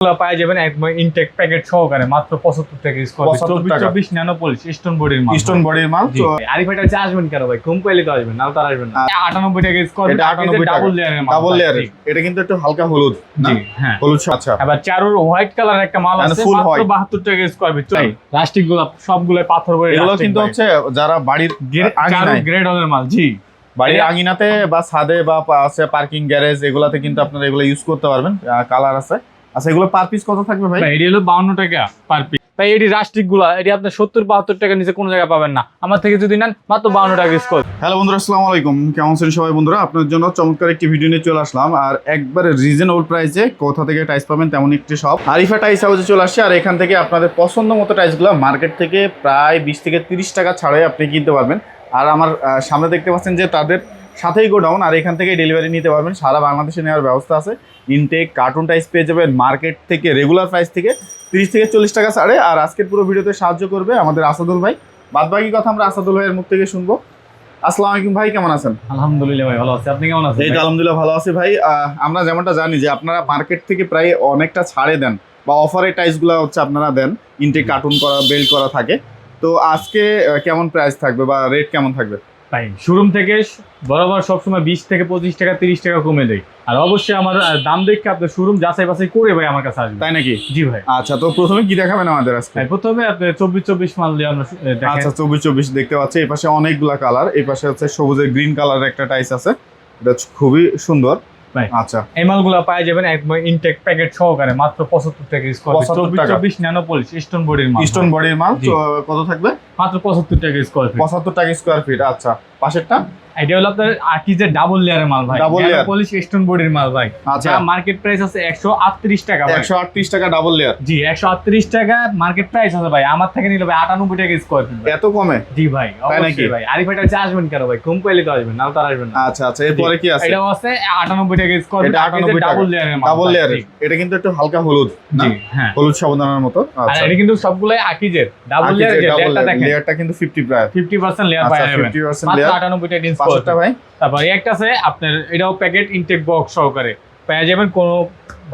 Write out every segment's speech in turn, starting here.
পাওয়া যাবেন একদম ইনটেক প্যাকেট সহকারে মাত্র 75 টাকা square feet 24 nano polish stone বডির মাল আরিফ এটা হচ্ছে আসবেন কেন ভাই কম কোয়ালিটি আসবেন নাও তার আসবেন না 98 টাকা স্কয়ার ফিট ডাবল লেয়ারের এটা কিন্তু একটু হালকা হলুদ জি হ্যাঁ হলুদ আচ্ছা এবার চারুর হোয়াইট কালার একটা মাল আছে মাত্র 72 টাকা স্কয়ার ফিট প্লাস্টিক গুলো সবগুলো পাথর বড়ি এগুলো কিন্তু হচ্ছে যারা বাড়ির আঙিনায় গ্রেড ওদের মাল জি বাড়ির আঙিনাতে বা ছাদে বা আছে পার্কিং গ্যারেজ এগুলাতে কিন্তু আপনারা এগুলো ইউজ করতে পারবেন কালার আছে। আচ্ছা এগুলো পার পিস কত থাকবে ভাই? এটি হলো 52 টাকা পার পিস ভাই এটি রাস্টিক গুলা এটি আপনি 70-72 টাকা নিচে কোনো জায়গায় পাবেন না আমার থেকে যদি নেন মাত্র 52 টাকা স্কয়ার। হ্যালো বন্ধুরা আসসালামু আলাইকুম, কেমন আছেন সবাই? বন্ধুরা আপনার জন্য চমৎকার একটি ভিডিও নিয়ে চলে আসলাম আর একবারে রিজনেবল প্রাইসে কোথা থেকে টাইলস পাবেন তেমন একটি শপ আরিফা টাইলস হাউসে চলে আসছে আর এখান থেকে আপনাদের পছন্দ মতো টাইলসগুলো মার্কেট থেকে প্রায় 20 থেকে 30 টাকা ছাড়ে আপনি কিনতে পারবেন। আর আমার সামনে দেখতে পাচ্ছেন যে তাদের সাথেই গোডাউন আর এখান থেকে ডেলিভারি নিতে পারবেন, সারা বাংলাদেশে নেওয়ার ব্যবস্থা আছে। ইনটেক কার্টুন টাইস পেয়ে যাবেন মার্কেট থেকে রেগুলার প্রাইস থেকে 30 থেকে 40 টাকা ছাড়ে। আর আজকের পুরো ভিডিওতে সাহায্য করবে আমাদের আসাদুল ভাই। বাদবাকি কথা আমরা আসাদুল ভাইয়ের মুখ থেকে শুনবো। আসসালামু আলাইকুম ভাই, কেমন আছেন? আলহামদুলিল্লাহ ভাই ভালো আছি, আপনি কেমন আছেন? এই তো আলহামদুলিল্লাহ ভালো আছি ভাই। আমরা যেমনটা জানি যে আপনারা মার্কেট থেকে প্রায় অনেকটা ছাড়ে দেন বা অফারের টাইসগুলো হচ্ছে আপনারা দেন, ইনটেক কার্টুন করা বেল্ট করা থাকে। তো আজকে কেমন প্রাইস থাকবে বা রেট কেমন থাকবে? ভাই শোরুম থেকে বরাবর সবসময় 20 থেকে 25 টাকা 30 টাকা কমে দেয় আর অবশ্যই আমার দাম দেখে আপনার শোরুম যাচাই বাছাই করে ভাই আমার কাছে আসবে। তাই নাকি? জি ভাই। আচ্ছা তো প্রথমে কি দেখাবেন আমাদের আজকে? প্রথমে আপনি 24 মাল দিয়ে আমরা দেখেন। আচ্ছা 24 দেখতে পাচ্ছি, এই পাশে অনেকগুলা কালার, এই পাশে হচ্ছে সবুজের গ্রিন কালারের একটা টাইস আছে, এটা খুবই সুন্দর। আচ্ছা এই মালগুলো পাওয়া যাবেন একদম ইনটেক প্যাকেট সহকারে মাত্র 75 টাকা square feet 24 nano polish stone বডির মাল কত থাকবে? মাত্র 75 টাকা স্কয়ার ফিট 75 টাকা স্কয়ার ফিট। আচ্ছা পাশেরটা এটা হলো আপনার আকিজের ডাবল লেয়ারের মাল ভাই, ডাবল লেয়ার পলিশ স্টোন বডির মাল ভাই। আচ্ছা মার্কেট প্রাইস আছে 138 টাকা ভাই। 138 টাকা ডাবল লেয়ার? জি 138 টাকা মার্কেট প্রাইস আছে ভাই, আমার থেকে নিলে ভাই 98 টাকা স্কয়ার ফিট। এত কমে? জি ভাই অবশ্যই ভাই। আরিফ এটা হচ্ছে আসবেন কেন ভাই কম কোয়ালিটি আসবেন নাও তার আসবেন না। আচ্ছা আচ্ছা এরপরে কি আছে? এটা আছে 98 টাকা স্কয়ার ফিট, এটা 98 টাকা ডাবল লেয়ারের মাল, ডাবল লেয়ার। এটা কিন্তু একটু হালকা হলুদ না? জি হ্যাঁ হলুদ সাবধানের মতো। আচ্ছা এটা কিন্তু সবগুলাই আকিজের ডাবল লেয়ার, লেয়ারটা দেখেন লেয়ারটা কিন্তু 50% লেয়ার পাওয়া যাবে 50% মাত্র লেয়ার 98 টাকা স্কয়ার পাশেরটা ভাই। তারপর একটা আছে আপনার এটাও প্যাকেট ইনটেক বক্স সহকারে পেয়ে যাবেন, কোনো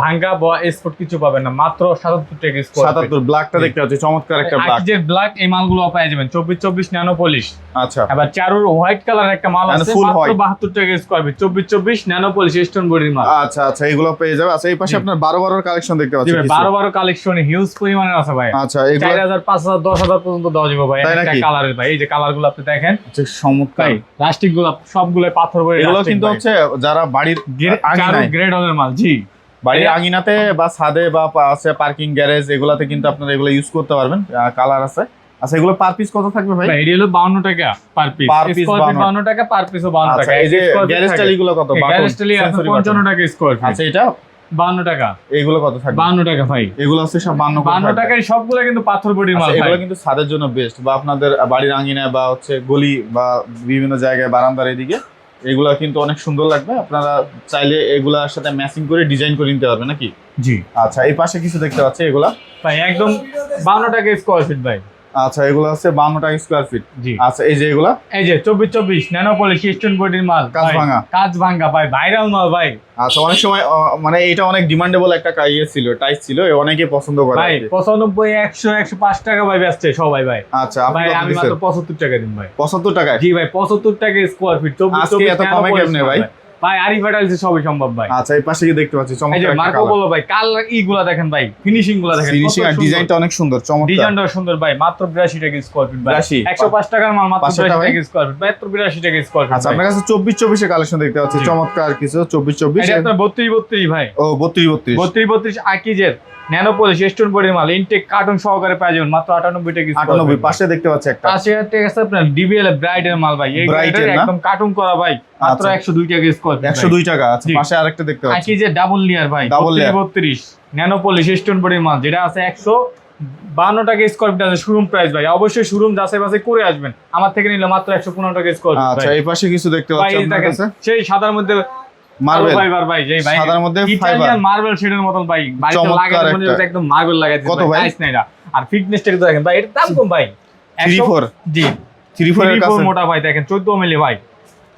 ভাঙ্গা বা স্পট কিছু পাবেন না, মাত্র 77 টাকা স্কয়ার। 77 ব্ল্যাকটা দেখতে পাচ্ছি, চমৎকার একটা ব্ল্যাক। আকিজের ব্ল্যাক এই মালগুলো পেয়ে যাবেন 24 ন্যানো পলিশ। আচ্ছা এবার চারুর হোয়াইট কালার একটা মাল আছে মাত্র 72 টাকা square feet 24 nano polish stone বডির মাল। আচ্ছা আচ্ছা এগুলো পেয়ে যাবে। আচ্ছা এই পাশে আপনার 12 কালেকশন দেখতে পাচ্ছি। 12 কালেকশন হিউজ পরিমাণের আছে ভাই। আচ্ছা এগুলো 4000 5000 10000 পর্যন্ত দেওয়া যাবে ভাই একটা কালারের ভাই। এই যে কালারগুলো আপনি দেখেন চমৎকার, প্লাস্টিক গুলো সবগুলো পাথর বড়ি। এগুলো কিন্তু হচ্ছে যারা বাড়ির আঙিনায় গ্রেড ওদের মাল জি বাড়ির আঙিনাতে বা ছাদে বা আছে পার্কিং গ্যারেজ এগুলাতে কিন্তু আপনারা এগুলো ইউজ করতে পারবেন, কালার আছে। আচ্ছা এগুলো পার পিস কত থাকবে ভাই? এটি হলো 52 টাকা পার পিস, স্কয়ার ফিট 52 টাকা, পার পিসও 52 টাকা। এই যে গ্যারেজ টালিগুলো কত? গ্যারেজ টালি 55 টাকা স্কয়ার ফিট। আচ্ছা এটা 52 টাকা। এগুলো কত থাকবে? 52 টাকা ভাই। এগুলো আছে সব 52 টাকায় সবগুলো কিন্তু পাথর বডির মাল ভাই। এগুলো কিন্তু ছাদের জন্য বেস্ট, বা আপনাদের বাড়ির আঙিনায় বা হচ্ছে গলি বা বিভিন্ন জায়গায় বারান্দার এদিকে এগুলা কিন্তু অনেক সুন্দর লাগবে। আপনারা চাইলে এগুলার সাথে ম্যাচিং করে ডিজাইন করে নিতে পারবেন নাকি? জি। আচ্ছা এই পাশে কিছু দেখতে পাচ্ছি, এগুলা ভাই একদম 52 টাকা স্কয়ার ফিট ভাই। আচ্ছা এগুলো আছে 52 টাকা স্কয়ার ফিট। জি। আচ্ছা এই যে এগুলা, এই যে 24 ন্যানো পলিশ স্টোন বডির মাল, কাজ ভাঙা ভাই, ভাইরাল মাল ভাই। আচ্ছা অনেক সময় মানে এটা অনেক ডিমান্ডেবল একটা ছিল, টাইস ছিল, অনেকে পছন্দ করে ভাই। 95 100 105 টাকা ভাই বেচছে সবাই ভাই। আচ্ছা ভাই আমি মাত্র 75 টাকা দিন ভাই। 75 টাকা? জি ভাই 75 টাকা স্কয়ার ফিট 24 এত কমে কেমনে ভাই? ভাই আরিফ টাইলসে সবই সম্ভব ভাই। আচ্ছা এই পাশে কি দেখতে পাচ্ছি চমৎকার একটা মার্কো বলো ভাই, কালার ইগুলা দেখেন ভাই, ফিনিশিং গুলা দেখেন, ফিনিশিং আর ডিজাইনটা অনেক সুন্দর, চমৎকার ডিজাইনটা সুন্দর ভাই। মাত্র 82 টাকা স্কয়ার ফিট ভাই। 105 টাকার মাল মাত্র 82 টাকা স্কয়ার ফিট, মাত্র 82 টাকা স্কয়ার ফিট। আচ্ছা আপনার কাছে 24 এর কালেকশন দেখতে পাচ্ছি, চমৎকার কিছু 24 এটা আপনার 32 ভাই। ও 32 আকিজের ন্যানো পলিশ স্টোন বডির মাল, ইনটেক কার্টুন সহকারে পাওয়া যাবেন মাত্র 98 টাকা স্কয়ার ফিট। 98 পাশে দেখতে পাচ্ছি একটা পাশে একটা আছে আপনার ডিবিএল ব্রাইডের মাল ভাই, এই ব্রাইডের একদম কার্টুন করা ভাই, মাত্র 102 টাকা স্কয়ার ফিট। 102 টাকা। আচ্ছা পাশে আরেকটা দেখতে পাচ্ছি আকিজের ডাবল লেয়ার ভাই, 32 ন্যানো পলিশ স্টোন বডির মাল, যেটা আছে 152 টাকা স্কয়ার ফিট আছে শোরুম প্রাইস ভাই। অবশ্যই শোরুম যাচাই বাছাই করে আসবেন, আমার থেকে নিলে মাত্র 115 টাকা স্কয়ার ফিট। আচ্ছা এই পাশে কিছু দেখতে পাচ্ছি আপনার কাছে, সেই সাদার মধ্যে মার্বেল ফাইবার ভাই, যেই ভাই সাদার মধ্যে ইতালিয়ান মার্বেল শেডের মতন ভাই, বাড়িতে লাগাতে মনে হচ্ছে একদম মার্বেল লাগাইছে কত ভাই? নাইস না এটা। আর ফিটনেসটা একটু দেখেন ভাই, এর দাম কম ভাই। 34 জি 34 এর কাছে মোটা ভাই দেখেন 14 মিলি ভাই,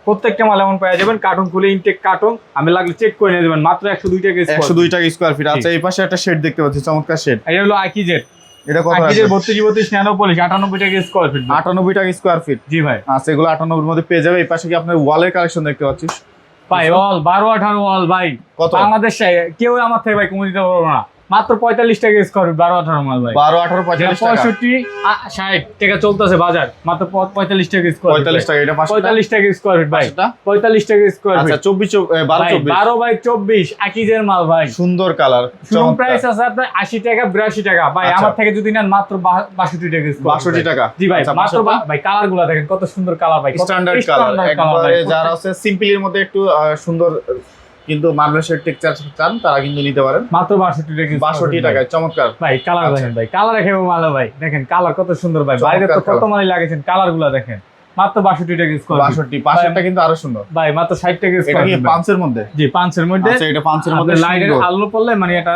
প্রত্যেকটা মাল এমন পাওয়া যাবেন, কার্টন খুলে ইনটেক কার্টন, আমি লাগলে চেক করে নিয়ে দেবেন, মাত্র 102 টাকা স্কয়ার। 102 টাকা স্কয়ার ফিট। আচ্ছা এই পাশে একটা শেড দেখতে পাচ্ছি, চমৎকার শেড। এটা হলো আকিজের, এটা কত আছে? আকিজের 32 ন্যানো পলিশ 98 টাকা স্কয়ার ফিট। 98 টাকা স্কয়ার ফিট। জি ভাই। আচ্ছা এগুলো 98 এর মধ্যে পেয়ে যাবে। এই পাশে কি আপনার ওয়ালের কালেকশন দেখতে পাচ্ছিস ভাই ওয়াল 12-18 ওয়াল ভাই, কত? বাংলাদেশে কেউ আমার থেকে ভাই কমে দিতে পারবো না, মাত্র 45 টাকা স্কয়ার ফিট 12-18 মাল ভাই। 12 18 45 টাকা। 65-60 টাকা চলতেছে বাজার, মাত্র 45 টাকা স্কয়ার ফিট। 45 টাকা। এটা পাশে 45 টাকা স্কয়ার ফিট ভাই, পাশেরটা? 45 টাকা স্কয়ার ফিট। আচ্ছা 24 12 24 12 বাই 24 আকিজের মাল ভাই। সুন্দর কালার। শুরু প্রাইস আছে আপনার 80 টাকা 82 টাকা ভাই। আচ্ছা। আমার থেকে যদি নেন মাত্র 62 টাকা স্কয়ার 62 টাকা। জি ভাই। আচ্ছা, মাত্র ভাই কালার গুলো দেখেন কত সুন্দর কালার ভাই, স্ট্যান্ডার্ড কালার একবারে। যারা আছে সিম্পলের মধ্যে একটু সুন্দর কিন্তু মার্বেলের টেক্সচার চান তারা কিন্তু নিতে পারেন। মাত্র 62 টাকা 62 টাকায়। চমৎকার ভাই কালার দেখেন ভাই, কালার রেখে মাল ভাই, দেখেন কালার কত সুন্দর ভাই, বাইরে তো কত মাল লাগিয়েছেন, কালার গুলো দেখেন, মাত্র 62 টাকা স্কয়ার। 62। পাশেরটা কিন্তু আরো সুন্দর ভাই, মাত্র 60 টাকা এটা স্কয়ার। কি পাঁচের মধ্যে? জি পাঁচের মধ্যে। আচ্ছা এটা পাঁচের মধ্যে লাইটের আলো পড়লে মানে এটা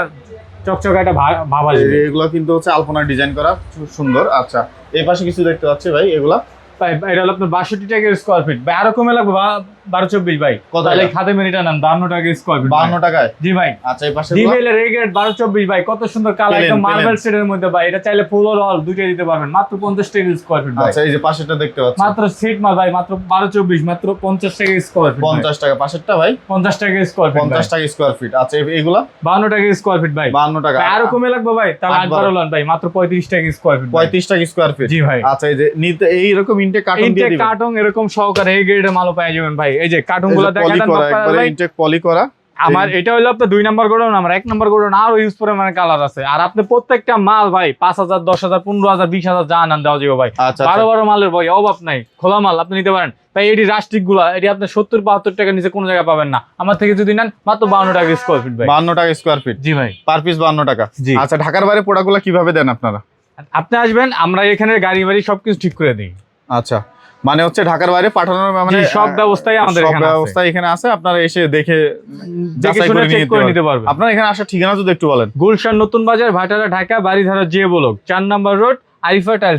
চকচকে একটা ভাব আসবে। এগুলো কিন্তু হচ্ছে আলপনা ডিজাইন করা, খুব সুন্দর। আচ্ছা এই পাশে কিছু দেখতে পাচ্ছি ভাই, এগুলা ভাই এটা হলো আপনার 62 টাকা স্কয়ার ফিট ভাই, আরো কমে লাগবে 12-24 ভাই। কত তাহলে টাকা? খাতে মেরিটা নেন 52 টাকা স্কয়ার ফিট। 52 টাকায়। জি ভাই। আচ্ছা এই পাশে ডিভেল এর রেগেট 12-24 ভাই, কত সুন্দর কালার, একদম মার্বেল শেডের মধ্যে ভাই। এটা চাইলে ফুল অল দুইটা দিতে পারবেন, মাত্র 50 টাকা স্কয়ার ফিট ভাই। আচ্ছা এই যে পাশেরটা দেখতে পাচ্ছি, মাত্র সেট মাল ভাই, মাত্র 12-24 মাত্র 50 টাকা স্কয়ার ফিট। 50 টাকা। পাশেরটা ভাই 50 টাকা স্কয়ার ফিট। 50 টাকা স্কয়ার ফিট। আচ্ছা এগুলা 52 টাকা স্কয়ার ফিট ভাই। 52 টাকা। ভাই, আরো কমে লাগবে ভাই, তাহলে 8 লন ভাই, মাত্র 35 টাকা স্কয়ার ফিট। 35 টাকা স্কয়ার ফিট। জি ভাই। আচ্ছা এই যে নিতে এইরকম ইনটেক কার্টন দিয়ে দিবেন। কার্টন এরকম সহকারে এই গ্রেডের মালও পাওয়া যাবেন ভাই। এই যে কার্টন গুলো দেখা দেন একবারে ইনটেক পলি করা। আমার এটা হলো আপনার 2 নাম্বার গোডাউন, আমার 1 নাম্বার গোডাউন আরো ইউজ করে মানে কালার আছে। আর আপনি প্রত্যেকটা মাল ভাই 5000 10000 15000 20000 যা আনান দেওয়া যাবে ভাই। আচ্ছা 12 মালের ভাই অভাব নাই, খোলা মাল আপনি নিতে পারেন ভাই। এটি রাস্টিক গুলা, এটি আপনি 70-72 টাকা নিচে কোনো জায়গায় পাবেন না। আমার থেকে যদি নেন মাত্র 52 টাকা স্কয়ার ফিট ভাই। 52 টাকা স্কয়ার ফিট। জি ভাই। পার পিস 52 টাকা। জি। আচ্ছা ঢাকার বাইরে প্রোডাক্টগুলো কিভাবে দেন আপনারা? আপনি আসবেন, আমরা এখানে গাড়ি বাড়ি সবকিছু ঠিক করে দিই। আচ্ছা মানে হচ্ছে ঢাকার বাইরে পাঠানোর মানে সব ব্যবস্থাই আমাদের এখানে আছে। সব ব্যবস্থা এখানে আছে, আপনারা এসে দেখে যাচাই করে চেক করে নিতে পারবেন। আপনারা এখানে আসার ঠিকানা যদি একটু বলেন। গুলশান নতুন বাজার, ভাটারা, ঢাকা, বাড়িধারা যে বলক 4 নাম্বার রোড, আরিফা টাইলস।